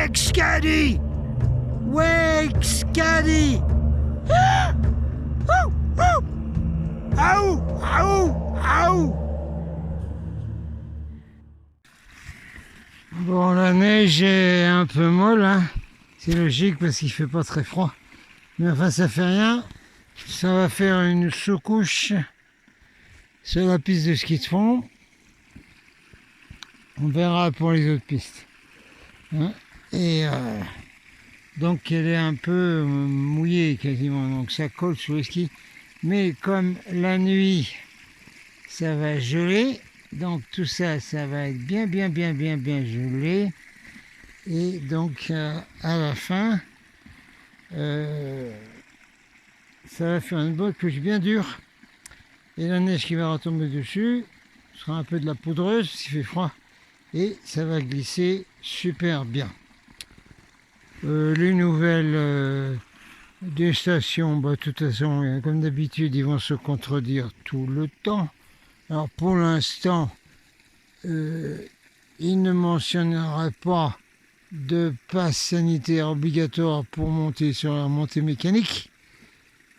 Wexcady! Wexcady! Aou! Aou! Aou! Bon, la neige est un peu molle, hein. C'est logique parce qu'il fait pas très froid. Mais enfin, ça fait rien. Ça va faire une sous-couche sur la piste de ski de fond. On verra pour les autres pistes. Hein. Et donc, elle est un peu mouillée quasiment. Donc, ça colle sur le ski. Mais comme la nuit, ça va geler. Donc, tout ça, ça va être bien gelé. Et donc, à la fin, ça va faire une bonne couche bien dure. Et la neige qui va retomber dessus sera un peu de la poudreuse, s'il fait froid. Et ça va glisser super bien. Les nouvelles des stations, de toute façon, comme d'habitude, ils vont se contredire tout le temps. Alors pour l'instant, il ne mentionnera pas de passe sanitaire obligatoire pour monter sur la montée mécanique.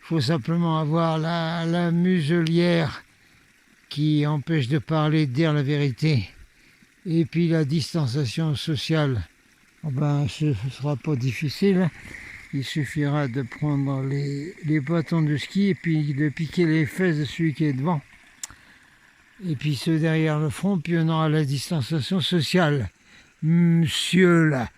Il faut simplement avoir la muselière qui empêche de parler, de dire la vérité. Et puis la distanciation sociale, ce ne sera pas difficile. Il suffira de prendre les bâtons de ski et puis de piquer les fesses de celui qui est devant. Et puis ceux derrière le front, puis on aura la distanciation sociale. Monsieur là,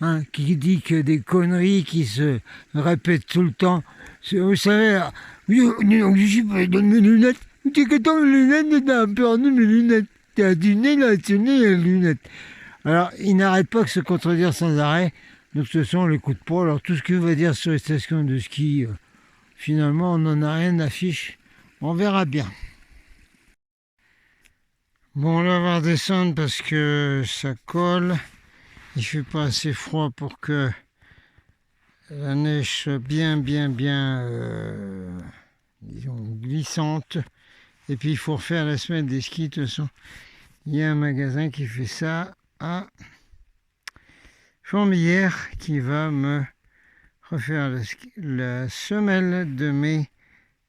hein, qui dit que des conneries qui se répètent tout le temps. Vous savez, je donne mes lunettes. Tu que ton lunette, t'as perdu mes lunettes. T'as du nez là, tu nez les lunettes. Alors, il n'arrête pas de se contredire sans arrêt. Donc, de toute façon, on ne l'écoute pas. Alors, tout ce qu'il va dire sur les stations de ski, finalement, on n'en a rien à fiche. On verra bien. Bon, là, on va redescendre parce que ça colle. Il ne fait pas assez froid pour que la neige soit bien, disons, glissante. Et puis, il faut refaire la semaine des skis. De toute façon, il y a un magasin qui fait ça à Fourmilière qui va me refaire la semelle de mes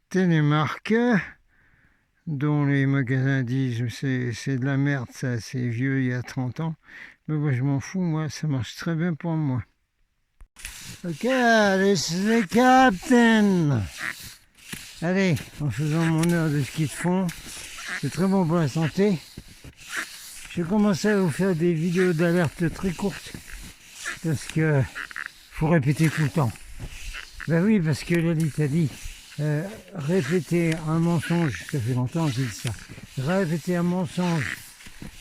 Télémark, dont les magasins disent c'est de la merde, ça, c'est vieux, il y a 30 ans. Mais moi, je m'en fous, moi, ça marche très bien pour moi. Ok, this is the captain. Allez, en faisant mon heure de ski de fond, c'est très bon pour la santé. Je vais commencer à vous faire des vidéos d'alerte très courtes, parce que faut répéter tout le temps. Ben oui, parce que Lolita a dit, répéter un mensonge, ça fait longtemps que j'ai dit ça, répéter un mensonge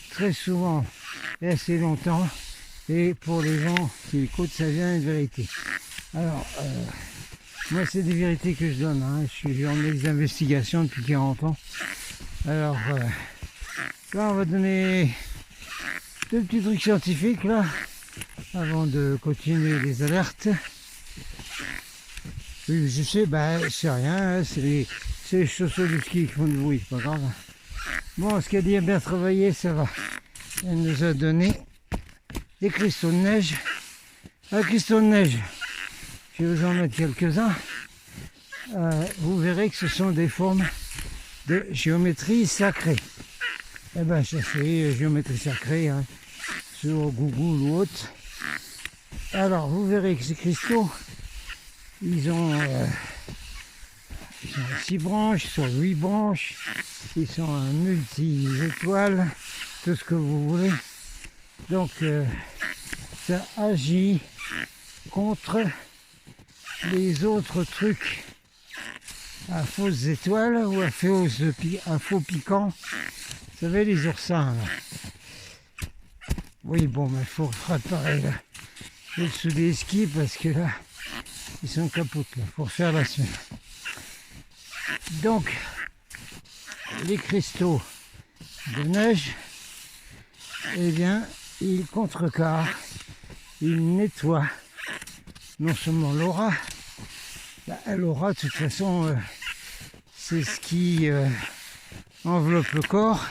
très souvent et assez longtemps, et pour les gens qui écoutent, ça vient une vérité. Alors, moi c'est des vérités que je donne, hein. Je suis en des investigations depuis 40 ans. Alors, là on va donner deux petits trucs scientifiques là, avant de continuer les alertes. Oui, je sais, c'est rien, c'est les chaussures de ski qui font du bruit, c'est pas grave. Bon, ce qu'elle dit a bien travaillé, ça va. Elle nous a donné des cristaux de neige. Un cristaux de neige, je vais vous en mettre quelques-uns. Vous verrez que ce sont des formes de géométrie sacrée. Eh ben, je fais géométrie sacrée, hein, sur Google ou autre. Alors, vous verrez que ces cristaux, ils ont 6 branches, ils sont 8 branches, ils sont un multi-étoiles, tout ce que vous voulez. Donc, ça agit contre les autres trucs à fausses étoiles ou à faux piquants. Vous savez, les oursins, là. Oui, bon, mais il faut préparer là. Le dessous des skis parce que là, ils sont capotes là, pour faire la semaine. Donc, les cristaux de neige, eh bien, ils contrecarrent, ils nettoient non seulement l'aura, l'aura de toute façon, c'est ce qui enveloppe le corps,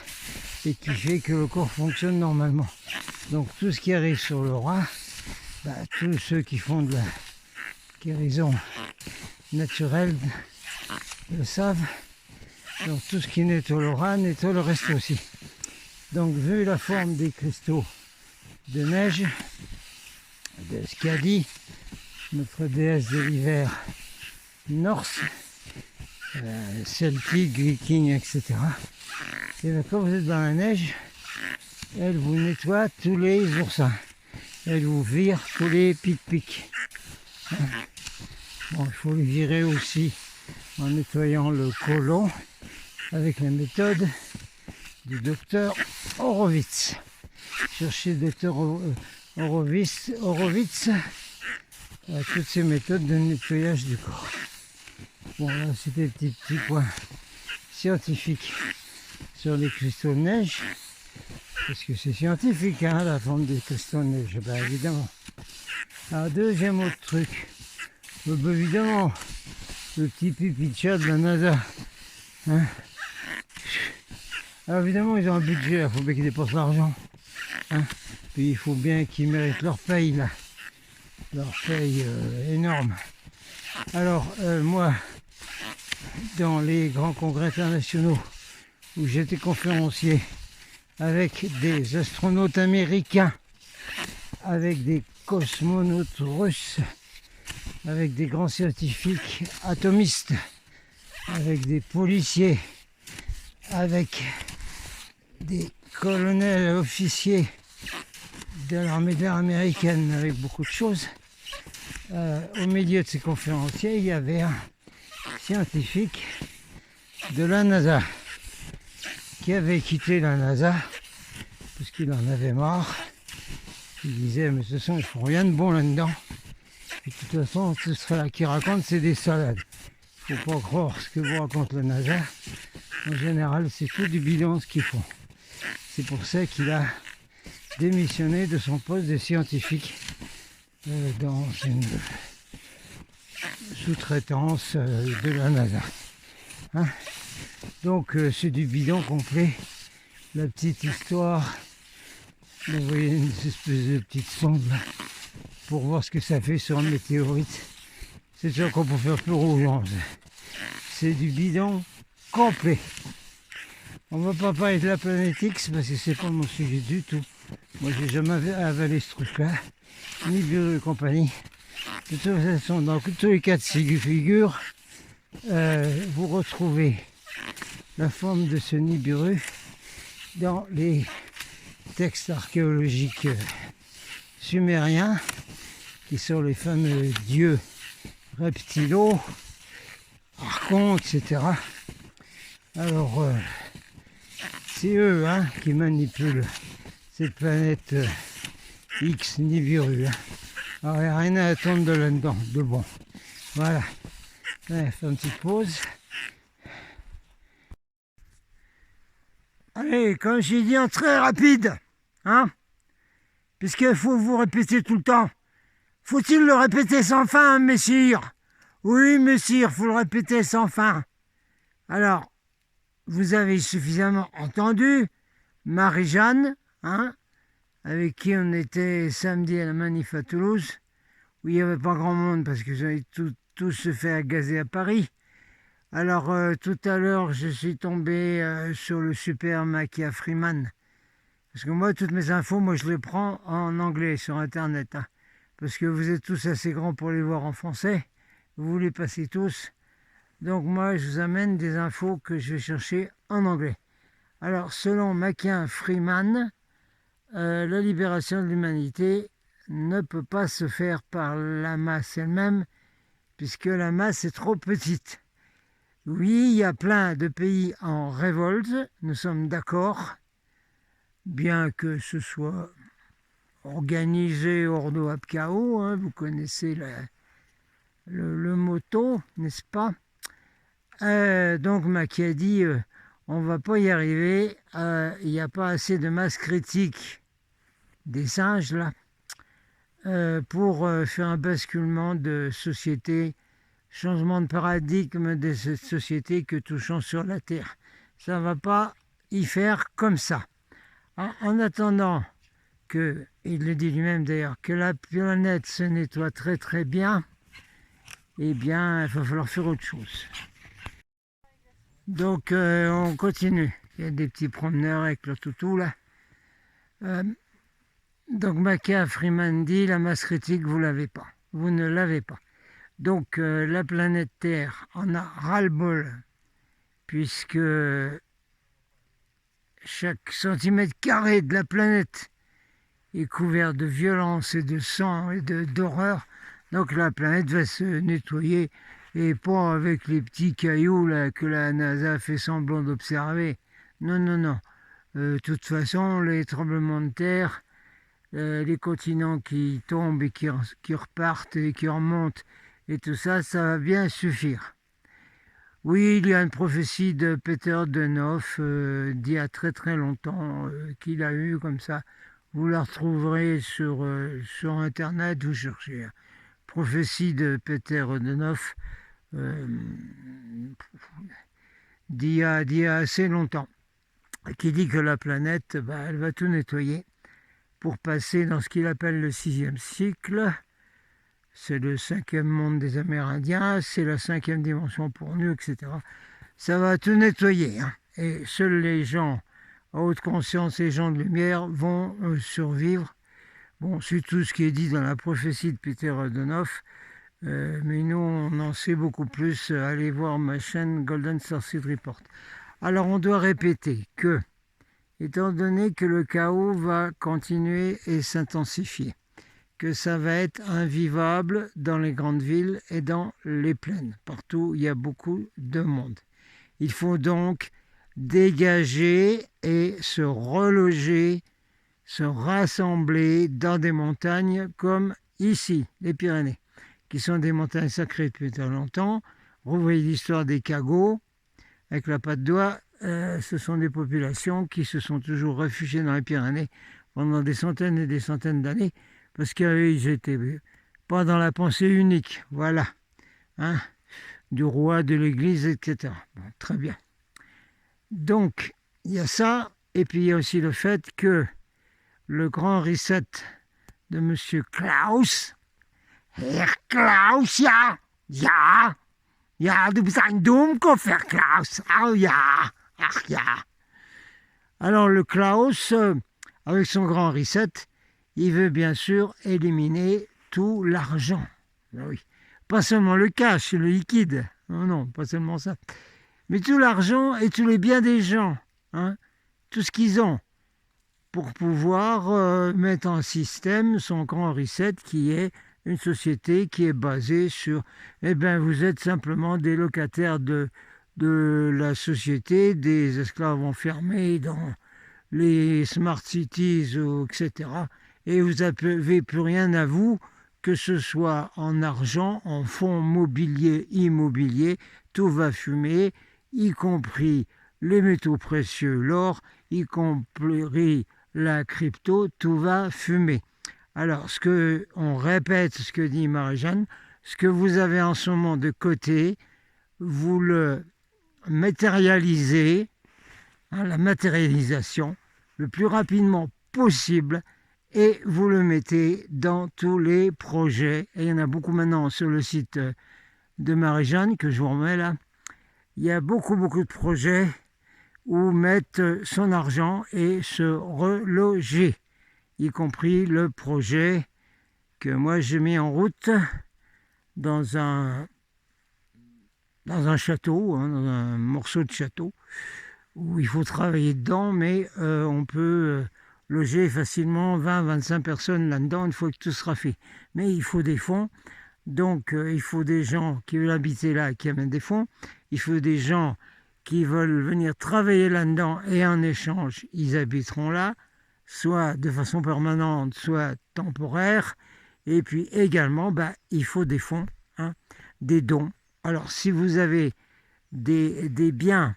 et qui fait que le corps fonctionne normalement. Donc tout ce qui arrive sur l'aura, tous ceux qui font de la guérison naturelle le savent. Donc tout ce qui nettoie l'aura nettoie le reste aussi. Donc vu la forme des cristaux de neige, de ce qu'a dit notre déesse de l'hiver, Norse, celtique, viking, etc. Et bien, quand vous êtes dans la neige, elle vous nettoie tous les oursins. Elle vous vire tous les pic-pic. Bon, il faut les virer aussi en nettoyant le côlon avec la méthode du docteur Horowitz. Cherchez le docteur Horowitz toutes ces méthodes de nettoyage du corps. Bon, là, c'était le petit point scientifique sur les cristaux de neige. Parce que c'est scientifique, hein, la forme des cristaux de neige, évidemment. Alors, deuxième autre truc. Évidemment, le petit pipi de chat de la NASA. Hein. Alors, évidemment, ils ont un budget, il faut bien qu'ils dépensent l'argent. Hein. Puis, il faut bien qu'ils méritent leur paye, là. Leur paye énorme. Alors, moi, dans les grands congrès internationaux où j'étais conférencier avec des astronautes américains, avec des cosmonautes russes, avec des grands scientifiques atomistes, avec des policiers, avec des colonels officiers de l'armée de l'air américaine, avec beaucoup de choses. Au milieu de ces conférenciers, il y avait un scientifique de la NASA qui avait quitté la NASA parce qu'il en avait marre. Il disait, mais de toute façon, ils ne font rien de bon là-dedans. Et de toute façon, tout cela qu'ils racontent, c'est des salades. Il ne faut pas croire ce que vous raconte la NASA. En général, c'est tout du bidon ce qu'ils font. C'est pour ça qu'il a démissionné de son poste de scientifique dans une sous-traitance de la NASA. Hein. Donc c'est du bidon complet. La petite histoire, vous voyez une espèce de petite sonde là, pour voir ce que ça fait sur un météorite. C'est sûr qu'on peut faire plus rougeant. C'est du bidon complet. On ne va pas parler de la planète X parce que c'est pas mon sujet du tout. Moi j'ai jamais avalé ce truc-là, ni Nibiru et compagnie. De toute façon, dans tous les cas de figure, vous retrouvez la forme de ce Nibiru dans les textes archéologiques sumériens, qui sont les fameux dieux reptilos, archontes, etc. Alors, c'est eux qui manipulent cette planète X Nibiru. Alors, il n'y a rien à attendre de là-dedans, de bon. Voilà. Allez, faire une petite pause. Allez, comme j'ai dit, en très rapide, puisqu'il faut vous répéter tout le temps. Faut-il le répéter sans fin, messire? Oui, messire, faut le répéter sans fin. Alors, vous avez suffisamment entendu Marie-Jeanne, avec qui on était samedi à la manif à Toulouse, où il n'y avait pas grand monde parce que j'avais tous se fait agazer à Paris. Alors, tout à l'heure, je suis tombé sur le super Makia Freeman. Parce que moi, toutes mes infos, je les prends en anglais sur Internet. Parce que vous êtes tous assez grands pour les voir en français. Vous les passez tous. Donc moi, je vous amène des infos que je vais chercher en anglais. Alors, selon Makia Freeman, la libération de l'humanité ne peut pas se faire par la masse elle-même, puisque la masse est trop petite. Oui, il y a plein de pays en révolte, nous sommes d'accord, bien que ce soit organisé Ordo ab Chao, vous connaissez le motto, n'est-ce pas? Donc Macky a dit, on ne va pas y arriver, il n'y a pas assez de masse critique des singes là, pour faire un basculement de société, changement de paradigme de cette société que touchons sur la Terre. Ça ne va pas y faire comme ça. En attendant que, il le dit lui-même d'ailleurs, que la planète se nettoie très très bien, eh bien, il va falloir faire autre chose. Donc, on continue. Il y a des petits promeneurs avec le toutou, là. Donc, Maca Freeman dit, la masse critique, vous l'avez pas. Vous ne l'avez pas. Donc, la planète Terre en a ras-le-bol, puisque chaque centimètre carré de la planète est couvert de violence et de sang et d'horreur. Donc la planète va se nettoyer, et pas avec les petits cailloux là, que la NASA fait semblant d'observer. Non, non, non. De toute façon, les tremblements de terre, les continents qui tombent et qui repartent et qui remontent, et tout ça, ça va bien suffire. Oui, il y a une prophétie de Peter Denoff d'il y a très très longtemps qu'il a eue comme ça. Vous la retrouverez sur Internet, vous cherchez. Prophétie de Peter Denoff d'il y a assez longtemps, qui dit que la planète, elle va tout nettoyer pour passer dans ce qu'il appelle le 6e cycle. C'est le 5e monde des Amérindiens, c'est la 5e dimension pour nous, etc. Ça va tout nettoyer. Hein. Et seuls les gens à haute conscience et les gens de lumière vont survivre. Bon, c'est tout ce qui est dit dans la prophétie de Peter Denoff. Mais nous, on en sait beaucoup plus. Allez voir ma chaîne Golden Starseed Report. Alors, on doit répéter que, étant donné que le chaos va continuer et s'intensifier, que ça va être invivable dans les grandes villes et dans les plaines. Partout, il y a beaucoup de monde. Il faut donc dégager et se reloger, se rassembler dans des montagnes comme ici, les Pyrénées, qui sont des montagnes sacrées depuis très longtemps. Vous voyez l'histoire des Cagots, avec la patte d'oie, ce sont des populations qui se sont toujours réfugiées dans les Pyrénées pendant des centaines et des centaines d'années, parce qu'ils n'étaient pas dans la pensée unique, voilà, hein, du roi, de l'Église, etc. Bon, très bien. Donc, il y a ça, et puis il y a aussi le fait que le grand reset de M. Klaus, Herr Klaus, ja, du bist ein Dummkopf, Klaus, oh ja, ach ja. Alors le Klaus, avec son grand reset, il veut bien sûr éliminer tout l'argent. Ben oui. Pas seulement le cash, le liquide, non, pas seulement ça, mais tout l'argent et tous les biens des gens, hein, tout ce qu'ils ont, pour pouvoir mettre en système son grand reset qui est une société qui est basée sur, vous êtes simplement des locataires de la société, des esclaves enfermés dans les smart cities, etc. Et vous n'avez plus rien à vous, que ce soit en argent, en fonds mobiliers, immobiliers, tout va fumer, y compris les métaux précieux, l'or, y compris la crypto, tout va fumer. Alors, on répète ce que dit Marie-Jeanne, ce que vous avez en ce moment de côté, vous le matérialisez, hein, la matérialisation, le plus rapidement possible, et vous le mettez dans tous les projets. Et il y en a beaucoup maintenant sur le site de Marie-Jeanne, que je vous remets là. Il y a beaucoup de projets où mettre son argent et se reloger, y compris le projet que moi j'ai mis en route dans un château, hein, dans un morceau de château, où il faut travailler dedans, mais on peut loger facilement 20-25 personnes là-dedans une fois que tout sera fait. Mais il faut des fonds, donc il faut des gens qui veulent habiter là, qui amènent des fonds, il faut des gens qui veulent venir travailler là-dedans, et en échange, ils habiteront là, soit de façon permanente, soit temporaire. Et puis également, il faut des fonds, hein, des dons. Alors, si vous avez des biens,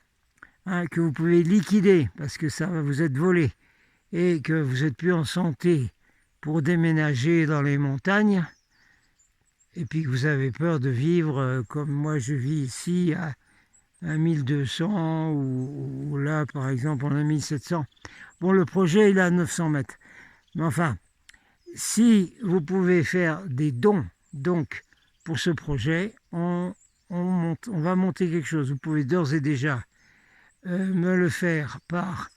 hein, que vous pouvez liquider parce que ça va vous être volé et que vous n'êtes plus en santé pour déménager dans les montagnes, et puis que vous avez peur de vivre comme moi je vis ici à 1200 ou là, par exemple, on a 1700. Bon, le projet, il est à 900 mètres. Mais enfin, si vous pouvez faire des dons, donc, pour ce projet, on va monter quelque chose. Vous pouvez d'ores et déjà me le faire par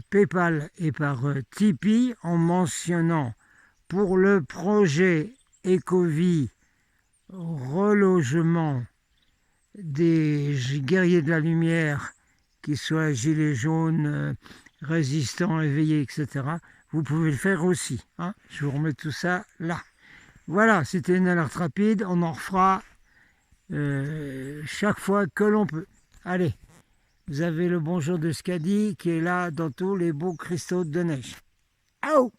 PayPal et par Tipeee en mentionnant pour le projet Ecovie relogement des guerriers de la lumière, qu'ils soient gilets jaunes, résistants, éveillés, etc. Vous pouvez le faire aussi. Hein. Je vous remets tout ça là. Voilà, c'était une alerte rapide. On en refera chaque fois que l'on peut. Allez, vous avez le bonjour de Scadi qui est là dans tous les beaux cristaux de neige. Ciao!